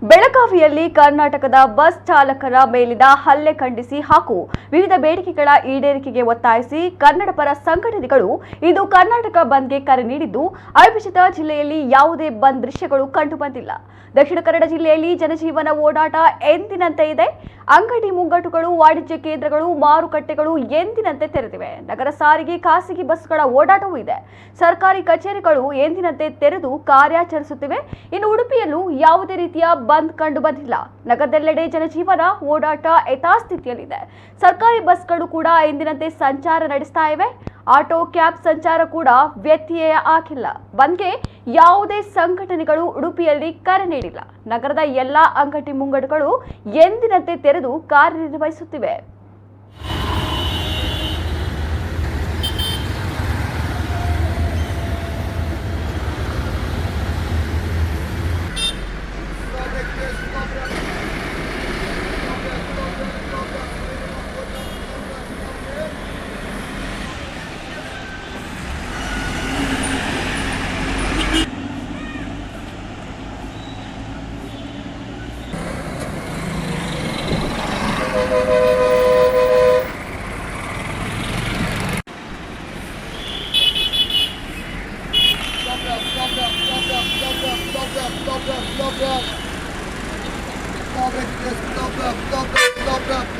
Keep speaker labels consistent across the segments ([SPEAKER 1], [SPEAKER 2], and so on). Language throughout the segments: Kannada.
[SPEAKER 1] ಬೆಳಗಾವಿಯಲ್ಲಿ ಕರ್ನಾಟಕದ ಬಸ್ ಚಾಲಕರ ಮೇಲಿನ ಹಲ್ಲೆ ಖಂಡಿಸಿ ಹಾಗೂ ವಿವಿಧ ಬೇಡಿಕೆಗಳ ಈಡೇರಿಕೆಗೆ ಒತ್ತಾಯಿಸಿ ಕನ್ನಡ ಪರ ಸಂಘಟನೆಗಳು ಇಂದು ಕರ್ನಾಟಕ ಬಂದ್ಗೆ ಕರೆ ನೀಡಿದ್ದು, ಅವಿಭಜಿತ ಜಿಲ್ಲೆಯಲ್ಲಿ ಯಾವುದೇ ಬಂದ್ ದೃಶ್ಯಗಳು ಕಂಡುಬಂದಿಲ್ಲ. ದಕ್ಷಿಣ ಕನ್ನಡ ಜಿಲ್ಲೆಯಲ್ಲಿ ಜನಜೀವನ ಓಡಾಟ ಎಂದಿನಂತೆ ಇದೆ. ಅಂಗಡಿ ಮುಂಗಟ್ಟುಗಳು, ವಾಣಿಜ್ಯ ಕೇಂದ್ರಗಳು, ಮಾರುಕಟ್ಟೆಗಳು ಎಂದಿನಂತೆ ತೆರೆದಿವೆ. ನಗರ ಸಾರಿಗೆ, ಖಾಸಗಿ ಬಸ್ಗಳ ಓಡಾಟವೂ ಇದೆ. ಸರ್ಕಾರಿ ಕಚೇರಿಗಳು ಎಂದಿನಂತೆ ತೆರೆದು ಕಾರ್ಯಾಚರಿಸುತ್ತಿವೆ. ಇನ್ನು ಉಡುಪಿಯಲ್ಲೂ ಯಾವುದೇ ರೀತಿಯ ಬಂದ್ ಕಂಡು ಬಂದಿಲ್ಲ. ನಗರದೆಲ್ಲೆಡೆ ಜನಜೀವನ ಓಡಾಟ ಯಥಾಸ್ಥಿತಿಯಲ್ಲಿದೆ. ಸರ್ಕಾರಿ ಬಸ್ಗಳು ಕೂಡ ಎಂದಿನಂತೆ ಸಂಚಾರ ನಡೆಸ್ತಾ ಇವೆ. ಆಟೋ, ಕ್ಯಾಬ್ ಸಂಚಾರ ಕೂಡ ವ್ಯತ್ಯಯ ಆಗಿಲ್ಲ. ಬಂದ್ಗೆ ಯಾವುದೇ ಸಂಘಟನೆಗಳು ಉಡುಪಿಯಲ್ಲಿ ಕರೆ ನೀಡಿಲ್ಲ. ನಗರದ ಎಲ್ಲಾ ಅಂಗಡಿ ಮುಂಗಟ್ಟುಗಳು ಎಂದಿನಂತೆ ತೆರೆದು ಕಾರ್ಯನಿರ್ವಹಿಸುತ್ತಿವೆ.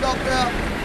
[SPEAKER 2] Stop it.